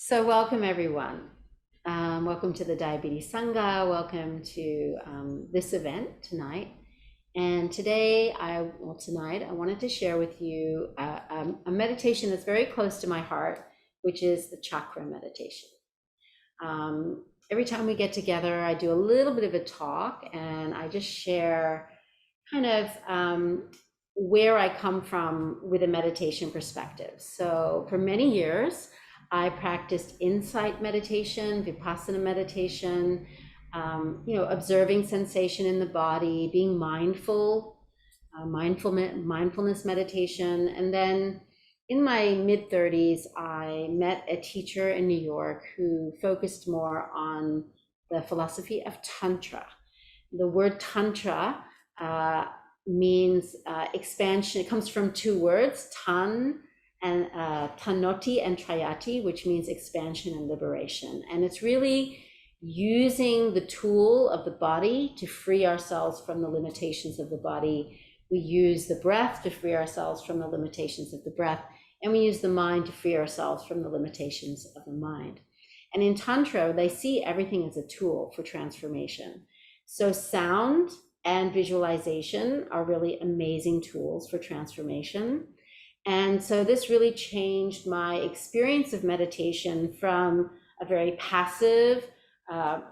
So welcome everyone. Welcome to the Diabetes Sangha. Welcome to this event tonight. And tonight, I wanted to share with you a meditation that's very close to my heart, which is the chakra meditation. Every time we get together, I do a little bit of a talk and I just share kind of where I come from with a meditation perspective. So for many years, I practiced insight meditation, vipassana meditation, observing sensation in the body, being mindful, mindfulness meditation. And then in my mid-30s, I met a teacher in New York who focused more on the philosophy of Tantra. The word Tantra means expansion. It comes from two words, tan and tanoti and trayati, which means expansion and liberation. And it's really using the tool of the body to free ourselves from the limitations of the body. We use the breath to free ourselves from the limitations of the breath, and we use the mind to free ourselves from the limitations of the mind. And in Tantra, they see everything as a tool for transformation. So sound and visualization are really amazing tools for transformation. And so this really changed my experience of meditation from a very passive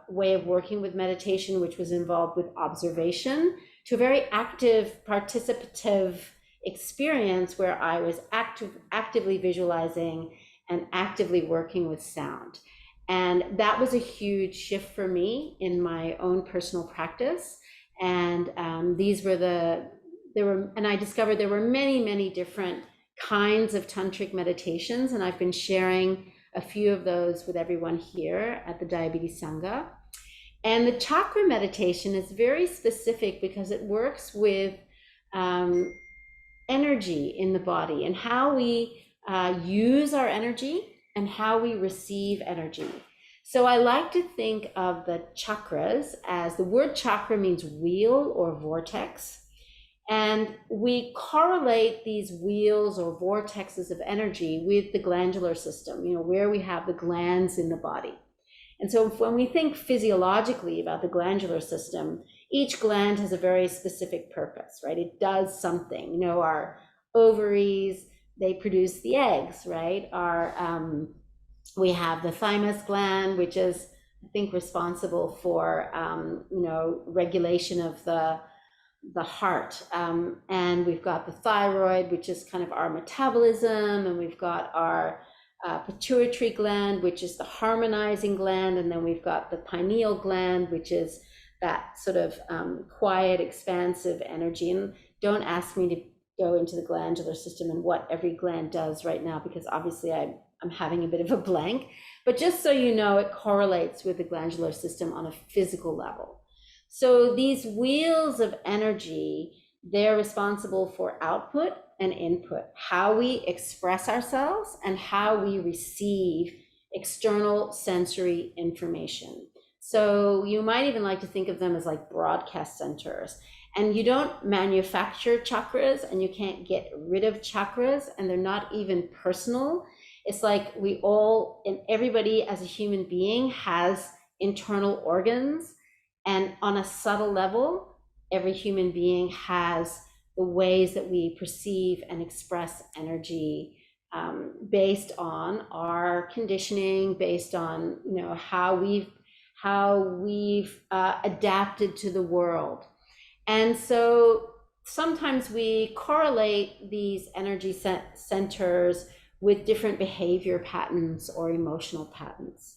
way of working with meditation, which was involved with observation, to a very active, participative experience where I was actively visualizing and actively working with sound. And that was a huge shift for me in my own personal practice. And I discovered there were many, many different kinds of tantric meditations, and I've been sharing a few of those with everyone here at the Diabetes Sangha. And the chakra meditation is very specific because it works with energy in the body and how we use our energy and how we receive energy. So I like to think of the chakras as, the word chakra means wheel or vortex. And we correlate these wheels or vortexes of energy with the glandular system, where we have the glands in the body. And so when we think physiologically about the glandular system, each gland has a very specific purpose, right? It does something. Our ovaries, they produce the eggs, right? We have the thymus gland, which is, I think, responsible for, regulation of the heart, and we've got the thyroid, which is kind of our metabolism, and we've got our pituitary gland, which is the harmonizing gland, and then we've got the pineal gland, which is that sort of quiet, expansive energy. And don't ask me to go into the glandular system and what every gland does right now, because obviously I'm having a bit of a blank, but just so you know, it correlates with the glandular system on a physical level. So these wheels of energy, they're responsible for output and input, how we express ourselves and how we receive external sensory information. So you might even like to think of them as like broadcast centers. And you don't manufacture chakras, and you can't get rid of chakras, and they're not even personal. It's like everybody as a human being has internal organs. And on a subtle level, every human being has the ways that we perceive and express energy based on our conditioning, based on how we've adapted to the world. And so sometimes we correlate these energy centers with different behavior patterns or emotional patterns.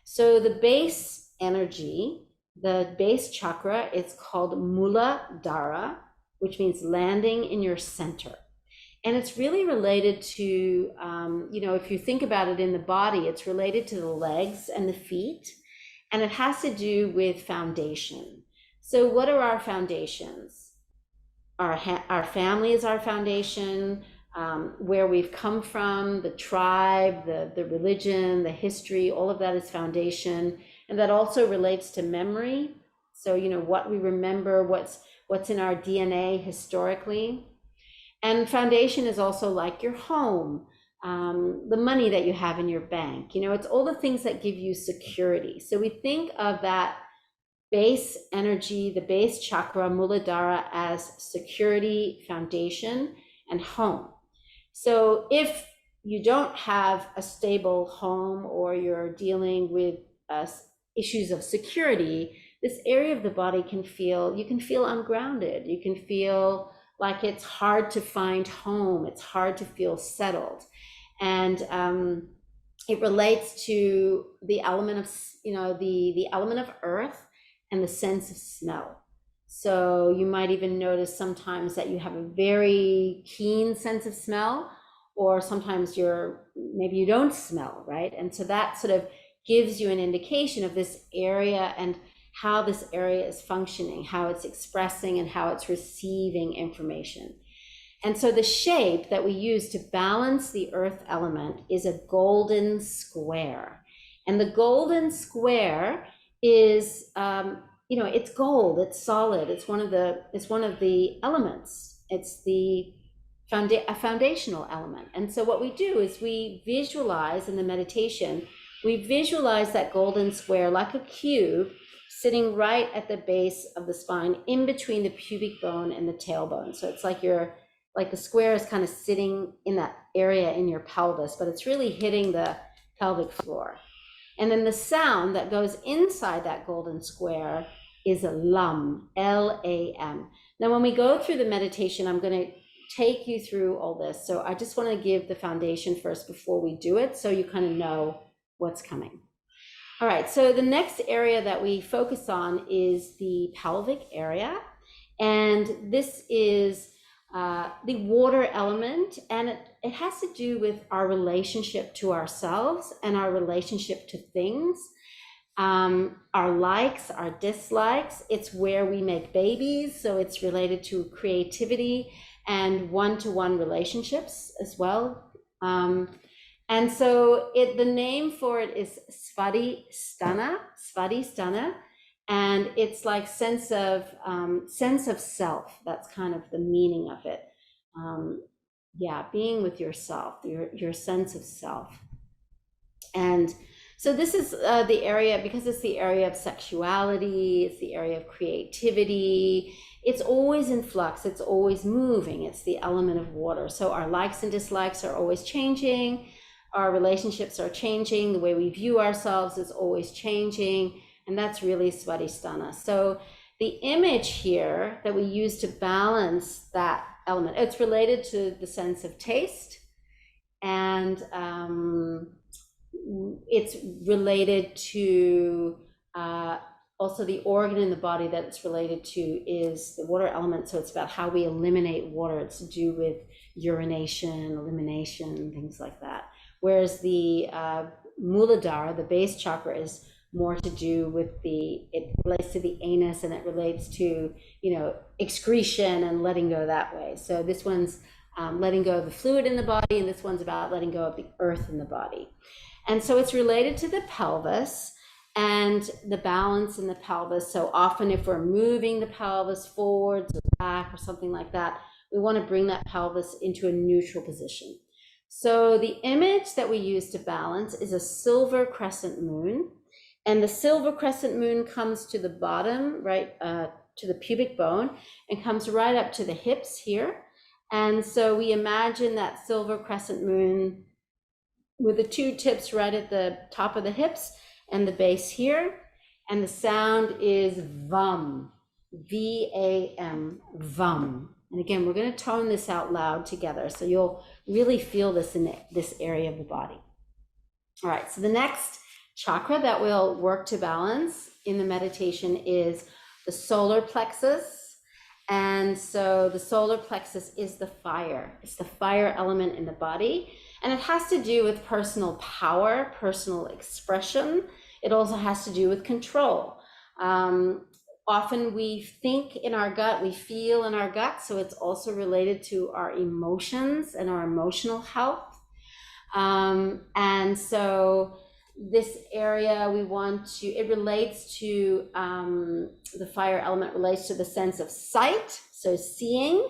So the base energy, the base chakra, is called Muladhara, which means landing in your center. And it's really related to, if you think about it in the body, it's related to the legs and the feet, and it has to do with foundation. So what are our foundations? Our family is our foundation, where we've come from, the tribe, the religion, the history, all of that is foundation. And that also relates to memory. So, what we remember, what's in our DNA historically. And foundation is also like your home. the money that you have in your bank. You know, it's all the things that give you security. So we think of that base energy, the base chakra, Muladhara, as security, foundation, and home. So if you don't have a stable home, or you're dealing with issues of security, this area of the body you can feel ungrounded. You can feel like it's hard to find home. It's hard to feel settled. And it relates to the element of, the element of earth and the sense of smell. So you might even notice sometimes that you have a very keen sense of smell, or sometimes maybe you don't smell, right? And so that sort of gives you an indication of this area and how this area is functioning, how it's expressing, and how it's receiving information. And so the shape that we use to balance the earth element is a golden square. And the golden square is, it's gold, it's solid, it's one of the elements. It's a foundational element. And so what we do is we visualize in the meditation, we visualize that golden square like a cube sitting right at the base of the spine, in between the pubic bone and the tailbone. So it's like the square is kind of sitting in that area in your pelvis, but it's really hitting the pelvic floor. And then the sound that goes inside that golden square is a lam, L-A-M. Now, when we go through the meditation, I'm going to take you through all this. So I just want to give the foundation first before we do it, so you kind of know what's coming. All right, so the next area that we focus on is the pelvic area. And this is the water element, and it has to do with our relationship to ourselves and our relationship to things, our likes, our dislikes. It's where we make babies, so it's related to creativity and one-to-one relationships as well. And so the name for it is Svadhisthana, and it's like sense of self. That's kind of the meaning of it. Being with yourself, your sense of self. And so this is the area, because it's the area of sexuality, it's the area of creativity. It's always in flux, it's always moving. It's the element of water. So our likes and dislikes are always changing. Our relationships are changing. The way we view ourselves is always changing. And that's really Svadhisthana. So the image here that we use to balance that element, it's related to the sense of taste. And it's related to also the organ in the body that it's related to is the water element. So it's about how we eliminate water. It's to do with urination, elimination, things like that. Whereas the Muladhara, the base chakra, is more to do with it relates to the anus, and it relates to, excretion and letting go that way. So this one's letting go of the fluid in the body, and this one's about letting go of the earth in the body. And so it's related to the pelvis and the balance in the pelvis. So often if we're moving the pelvis forwards or back or something like that, we want to bring that pelvis into a neutral position. So the image that we use to balance is a silver crescent moon. And the silver crescent moon comes to the bottom, right, to the pubic bone, and comes right up to the hips here. And so we imagine that silver crescent moon with the two tips right at the top of the hips and the base here. And the sound is VAM, V-A-M, VAM. And again, we're going to tone this out loud together, so you'll really feel this in this area of the body. All right, so the next chakra that we'll work to balance in the meditation is the solar plexus. And so the solar plexus is the fire. It's the fire element in the body. And it has to do with personal power, personal expression. It also has to do with control. Often we think in our gut, we feel in our gut. So it's also related to our emotions and our emotional health. And so this area it relates to, the fire element relates to the sense of sight, so seeing,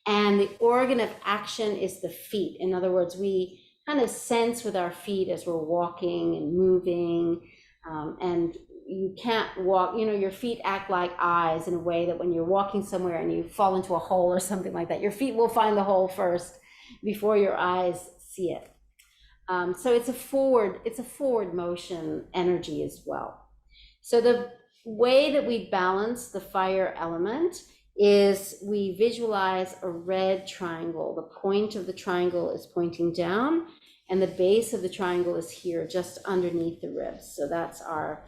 and the organ of action is the feet. In other words, we kind of sense with our feet as we're walking and moving. And you can't walk, your feet act like eyes in a way that when you're walking somewhere and you fall into a hole or something like that, your feet will find the hole first before your eyes see it. So it's a forward motion energy as well. So the way that we balance the fire element is we visualize a red triangle. The point of the triangle is pointing down, and the base of the triangle is here, just underneath the ribs. So that's our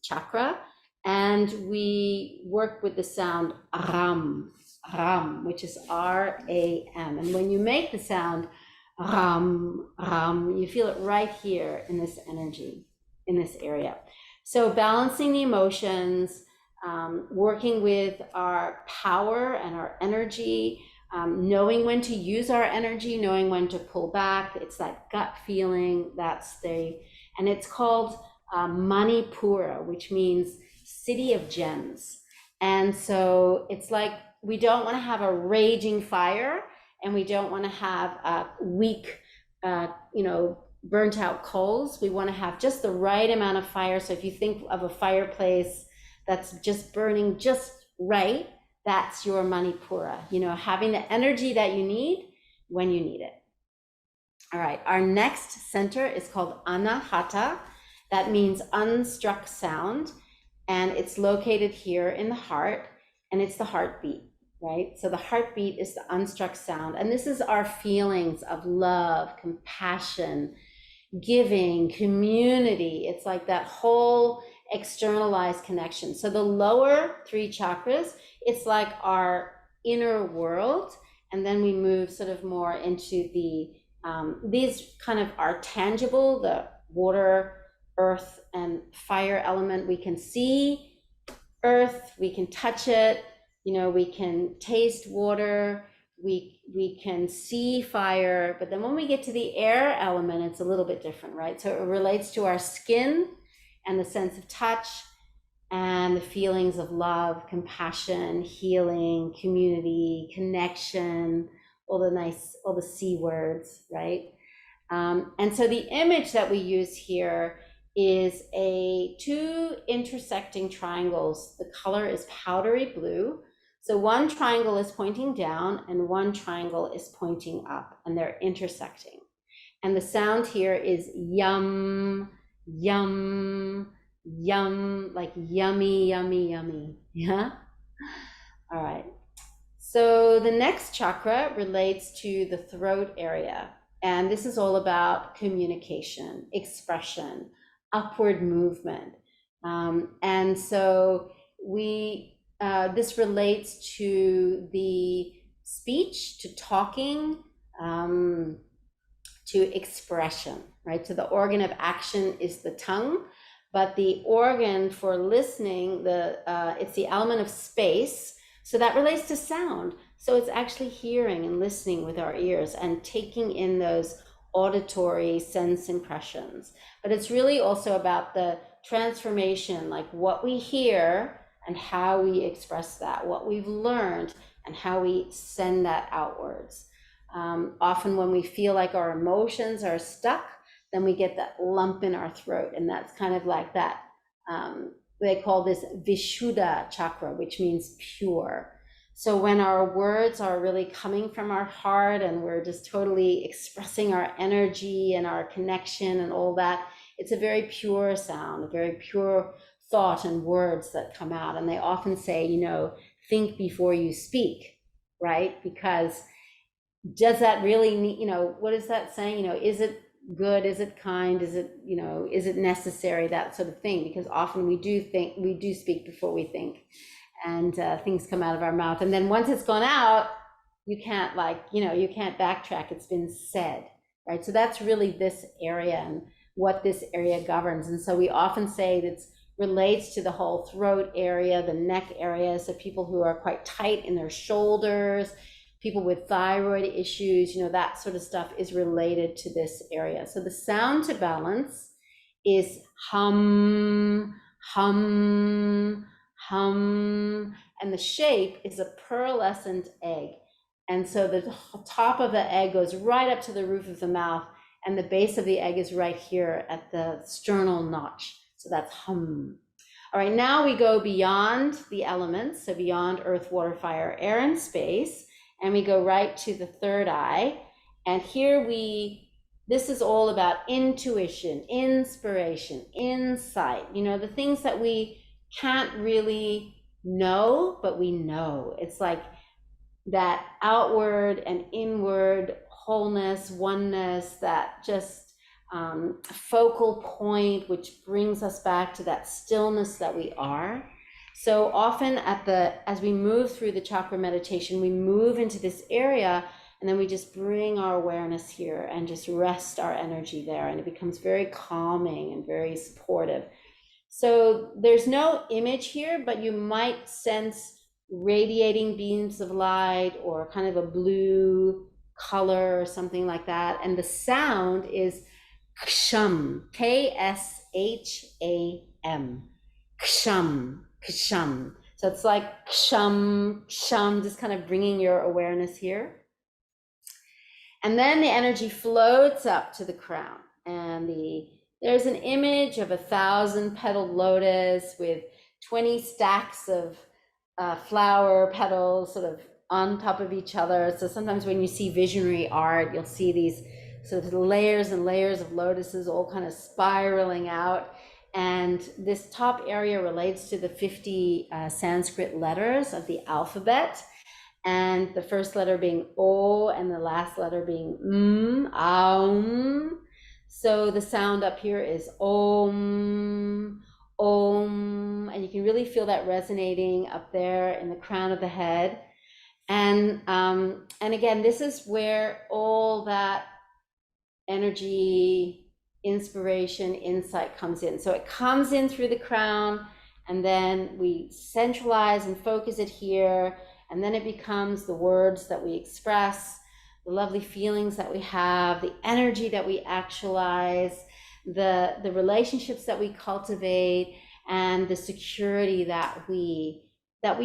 chakra. And we work with the sound ram, ram, which is R-A-M. And when you make the sound ram, ram, you feel it right here in this energy, in this area. So balancing the emotions, working with our power and our energy, knowing when to use our energy, knowing when to pull back. It's that gut feeling, and it's called Manipura, which means city of gems. And so it's like, we don't want to have a raging fire, and we don't want to have a weak, burnt out coals. We want to have just the right amount of fire. So if you think of a fireplace that's just burning just right, that's your Manipura, having the energy that you need when you need it. All right, our next center is called Anahata. That means unstruck sound, and it's located here in the heart, and it's the heartbeat, right? So the heartbeat is the unstruck sound, and this is our feelings of love, compassion, giving, community. It's like that whole externalized connection. So the lower three chakras, it's like our inner world, and then we move sort of more into these kind of are tangible, the water, earth, and fire element. We can see earth, we can touch it, we can taste water, we can see fire. But then when we get to the air element, it's a little bit different, right? So it relates to our skin and the sense of touch and the feelings of love, compassion, healing, community, connection, all the C words, right? And so the image that we use here is two intersecting triangles. The color is powdery blue. So one triangle is pointing down and one triangle is pointing up, and they're intersecting. And the sound here is yum, yum, yum, like yummy, yummy, yummy. Yeah? All right. So the next chakra relates to the throat area. And this is all about communication, expression, upward movement. And so this relates to the speech, to talking, to expression, right? So the organ of action is the tongue, but the organ for listening, it's the element of space. So that relates to sound. So it's actually hearing and listening with our ears and taking in those auditory sense impressions. But it's really also about the transformation, like what we hear and how we express that, what we've learned and how we send that outwards. Often when we feel like our emotions are stuck, then we get that lump in our throat, and that's kind of like that. They call this Vishuddha chakra, which means pure. So when our words are really coming from our heart and we're just totally expressing our energy and our connection and all that, it's a very pure sound, a very pure thought and words that come out. And they often say, think before you speak, right? Because does that really need, what is that saying? Is it good? Is it kind? Is it, is it necessary? That sort of thing. Because often we do speak before we think, and things come out of our mouth. And then once it's gone out, you can't you can't backtrack. It's been said, right? So that's really this area and what this area governs. And so we often say that relates to the whole throat area, the neck area. So people who are quite tight in their shoulders, people with thyroid issues, that sort of stuff is related to this area. So the sound to balance is hum, hum, hum, and the shape is a pearlescent egg. And so the top of the egg goes right up to the roof of the mouth, and the base of the egg is right here at the sternal notch. So that's hum. All right, now we go beyond the elements, so beyond earth, water, fire, air, and space, and we go right to the third eye. And here this is all about intuition, inspiration, insight, the things that we can't really know, but we know. It's like that outward and inward wholeness, oneness, that just focal point, which brings us back to that stillness that we are. So often as we move through the chakra meditation, we move into this area, and then we just bring our awareness here and just rest our energy there, and it becomes very calming and very supportive. So there's no image here, but you might sense radiating beams of light or kind of a blue color or something like that. And the sound is ksham, K-S-H-A-M, ksham, ksham. So it's like ksham, ksham, just kind of bringing your awareness here. And then the energy floats up to the crown, and there's an image of 1,000-petaled lotus with 20 stacks of flower petals sort of on top of each other. So sometimes when you see visionary art, you'll see these sort of layers and layers of lotuses all kind of spiraling out. And this top area relates to the 50 Sanskrit letters of the alphabet. And the first letter being O and the last letter being Aum. So the sound up here is Om, Om, and you can really feel that resonating up there in the crown of the head. And again, this is where all that energy, inspiration, insight comes in. So it comes in through the crown, and then we centralize and focus it here, and then it becomes the words that we express, the lovely feelings that we have, the energy that we actualize, the relationships that we cultivate, and the security that we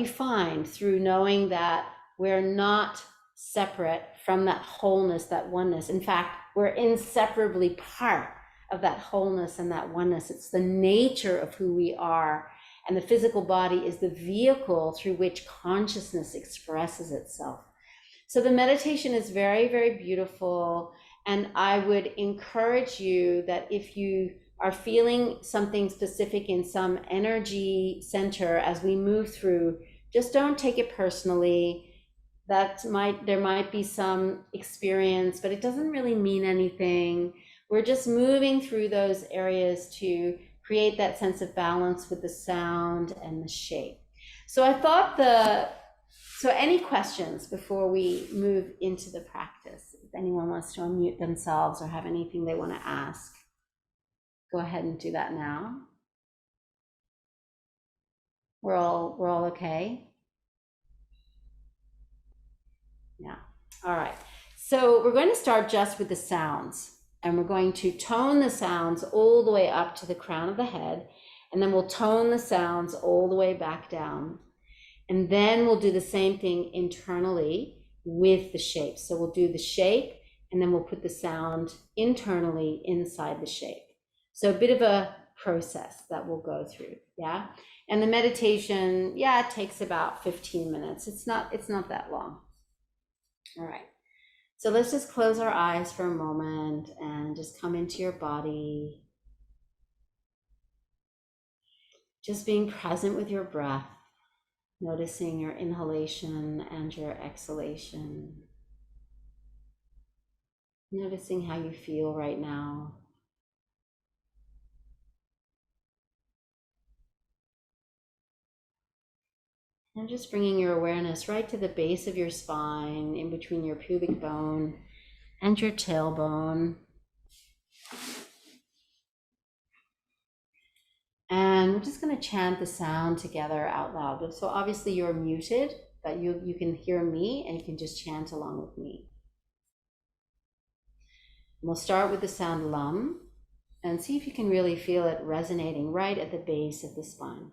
find through knowing that we're not separate from that wholeness, that oneness. In fact, we're inseparably part of that wholeness and that oneness. It's the nature of who we are, and the physical body is the vehicle through which consciousness expresses itself. So the meditation is very, very beautiful, and I would encourage you that if you are feeling something specific in some energy center as we move through, just don't take it personally. There might be some experience, but it doesn't really mean anything. We're just moving through those areas to create that sense of balance with the sound and the shape. So I thought so any questions before we move into the practice? If anyone wants to unmute themselves or have anything they want to ask, go ahead and do that now. We're all okay? Yeah. All right. So we're going to start just with the sounds, and we're going to tone the sounds all the way up to the crown of the head, and then we'll tone the sounds all the way back down. And then we'll do the same thing internally with the shape. So we'll do the shape, and then we'll put the sound internally inside the shape. So a bit of a process that we'll go through, yeah? And the meditation, yeah, it takes about 15 minutes. It's not that long. All right. So let's just close our eyes for a moment and just come into your body. Just being present with your breath, noticing your inhalation and your exhalation. Noticing how you feel right now. And just bringing your awareness right to the base of your spine, in between your pubic bone and your tailbone. And we're just going to chant the sound together out loud. So obviously you're muted, but you can hear me and you can just chant along with me. We'll start with the sound lum and see if you can really feel it resonating right at the base of the spine,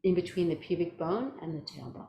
in between the pubic bone and the tailbone.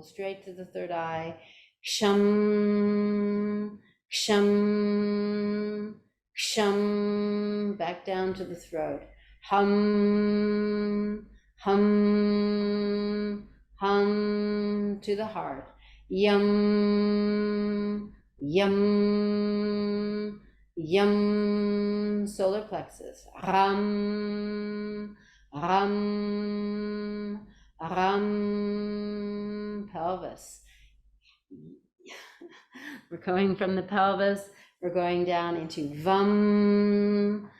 Go straight to the third eye. Ksham, ksham, ksham. Back down to the throat. Hum, hum, hum. To the heart. Yum, yum, yum. Solar plexus. Ram, ram, ram. Pelvis. We're going from the pelvis, we're going down into vam,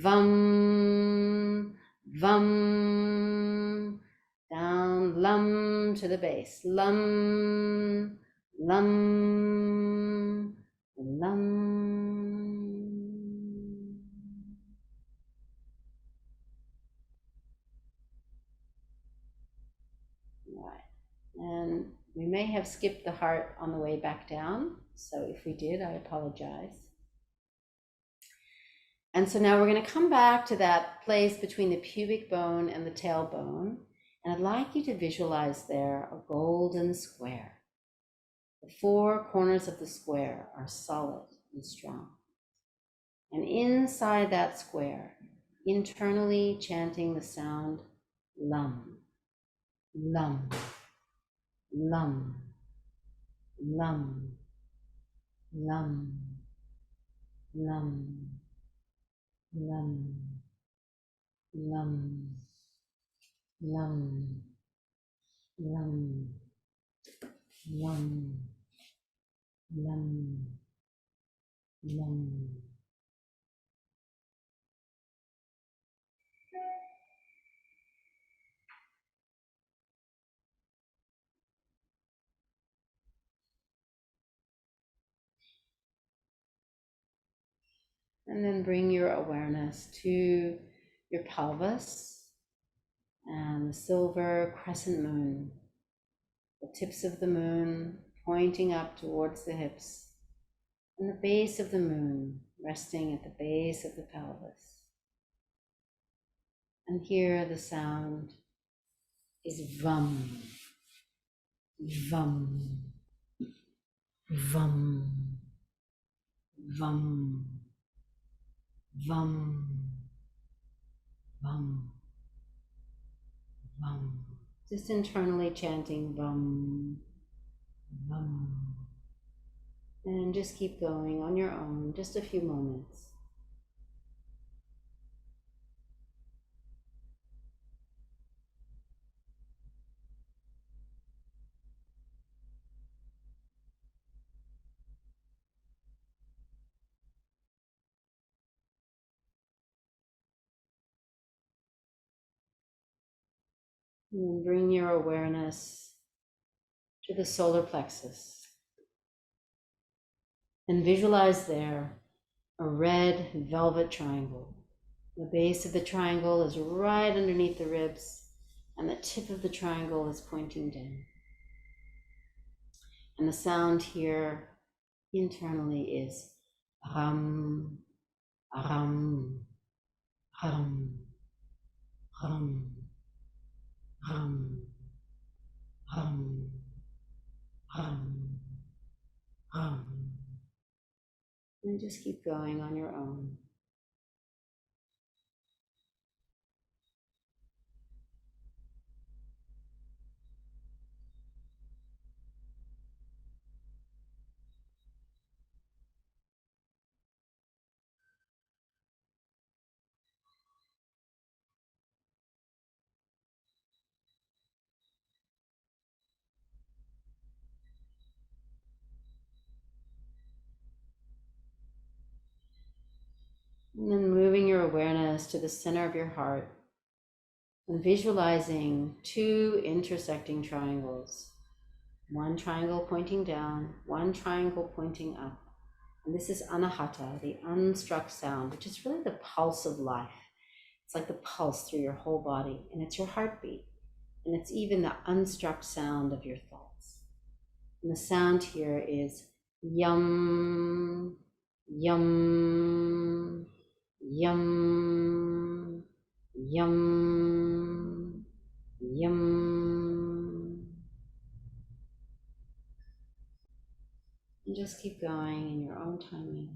vam, vam, down lum to the base, lum, lum, lum. All right, and we may have skipped the heart on the way back down. So if we did, I apologize. And so now we're going to come back to that place between the pubic bone and the tailbone. And I'd like you to visualize there a golden square. The four corners of the square are solid and strong. And inside that square, internally chanting the sound lum, lum, lum, lum, lum, lum, lum, lum, lum, lum, lum, lum, lum. And then bring your awareness to your pelvis and the silver crescent moon, the tips of the moon pointing up towards the hips, and the base of the moon resting at the base of the pelvis. And here the sound is vam, vam, vam, vam, vam, vam, vam. Just internally chanting vam, vam. And just keep going on your own, just a few moments. And bring your awareness to the solar plexus. And visualize there a red velvet triangle. The base of the triangle is right underneath the ribs, and the tip of the triangle is pointing down. And the sound here internally is hum, hum, hum, hum, hum, hum, hum, hum. And just keep going on your own. And then moving your awareness to the center of your heart and visualizing two intersecting triangles. One triangle pointing down, one triangle pointing up. And this is anahata, the unstruck sound, which is really the pulse of life. It's like the pulse through your whole body, and it's your heartbeat. And it's even the unstruck sound of your thoughts. And the sound here is yum, yum, yum, yum, yum. And just keep going in your own timing.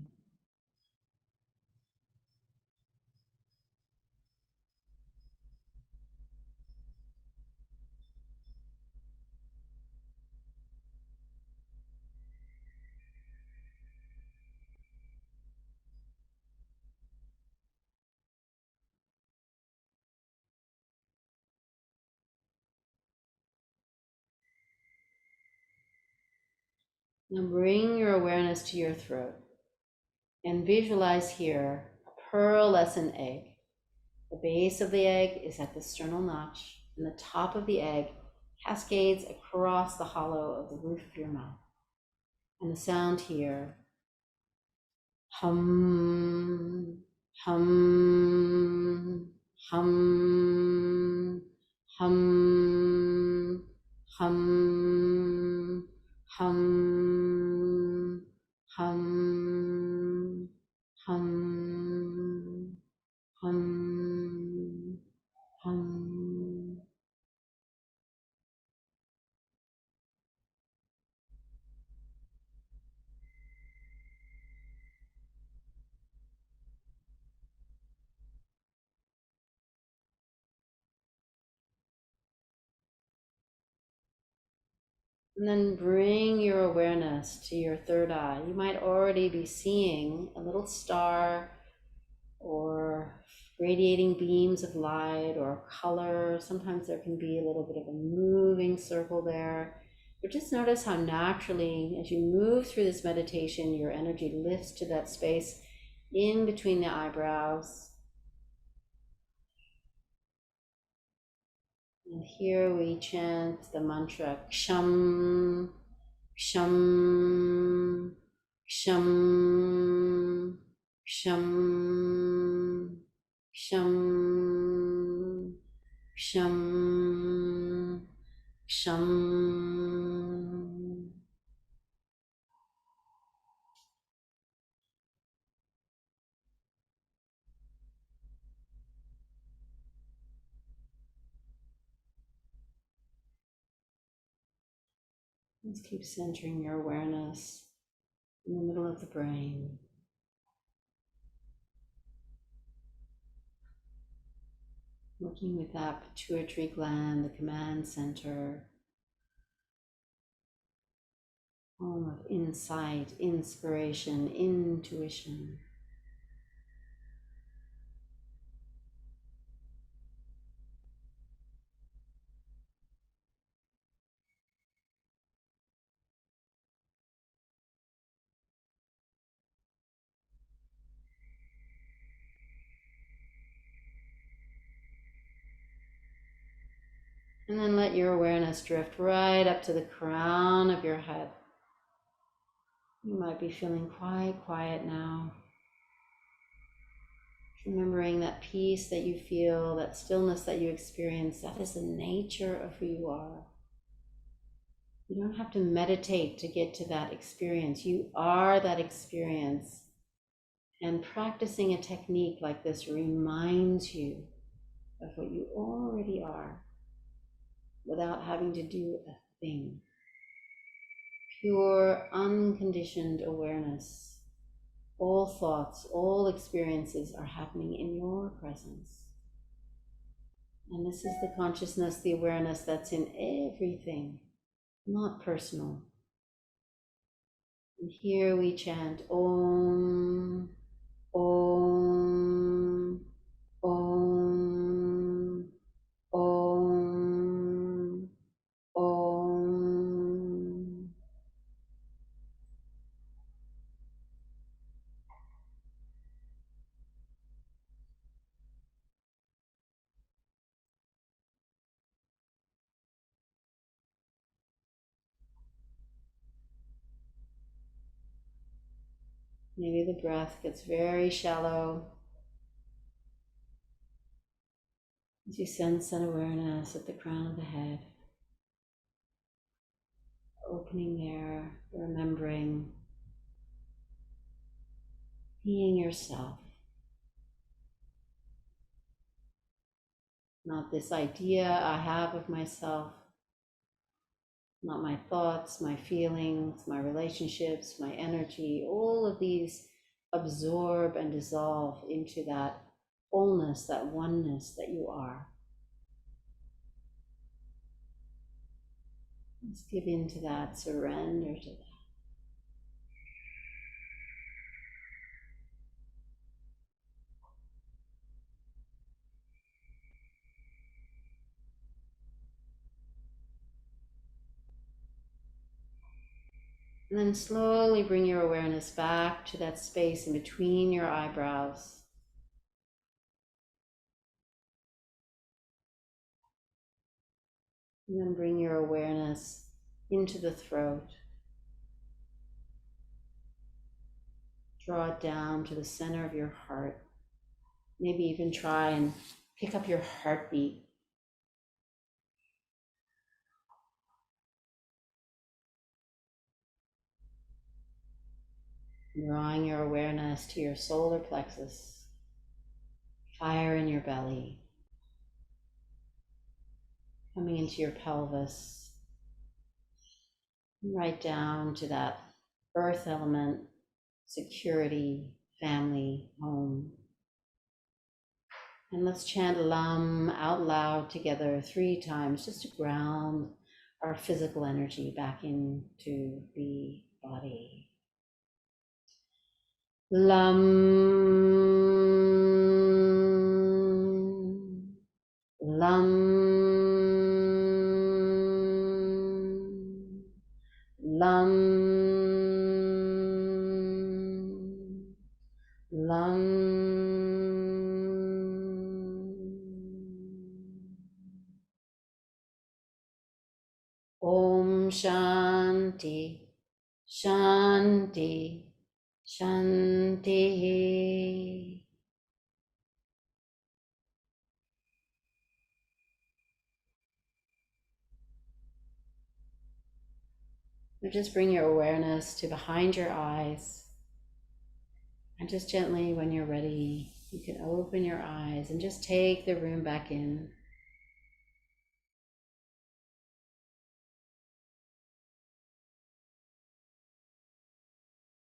Now bring your awareness to your throat and visualize here a pearlescent egg. The base of the egg is at the sternal notch, and the top of the egg cascades across the hollow of the roof of your mouth. And the sound here, hum, hum, hum, hum, hum, hum, hum, hum, hum, hum. And then bring your awareness to your third eye. You might already be seeing a little star or radiating beams of light or color. Sometimes there can be a little bit of a moving circle there. But just notice how naturally, as you move through this meditation, your energy lifts to that space in between the eyebrows. And here we chant the mantra Ksham, Ksham, Ksham, Ksham, Ksham, Ksham, Ksham. Let's keep centering your awareness in the middle of the brain. Working with that pituitary gland, the command center, home of insight, inspiration, intuition. And then let your awareness drift right up to the crown of your head. You might be feeling quite quiet now. Remembering that peace that you feel, that stillness that you experience, that is the nature of who you are. You don't have to meditate to get to that experience. You are that experience. And practicing a technique like this reminds you of what you already are without having to do a thing. Pure, unconditioned awareness. All thoughts, all experiences are happening in your presence. And this is the consciousness, the awareness that's in everything, not personal. And here we chant Om, Om, Om, Om, Om. Maybe the breath gets very shallow as you sense that awareness at the crown of the head. Opening there, remembering being yourself. Not this idea I have of myself, not my thoughts, my feelings, my relationships, my energy, all of these absorb and dissolve into that wholeness, that oneness that you are. Just give in to that, surrender to that. And then slowly bring your awareness back to that space in between your eyebrows. And then bring your awareness into the throat. Draw it down to the center of your heart. Maybe even try and pick up your heartbeat. Drawing your awareness to your solar plexus, fire in your belly, coming into your pelvis, right down to that earth element, security, family, home. And let's chant Lam out loud together 3 times, just to ground our physical energy back into the body. Lam, Lam, Lam, Lam. Om Shanti, Shanti, Shanti. Now just bring your awareness to behind your eyes. And just gently, when you're ready, you can open your eyes and just take the room back in.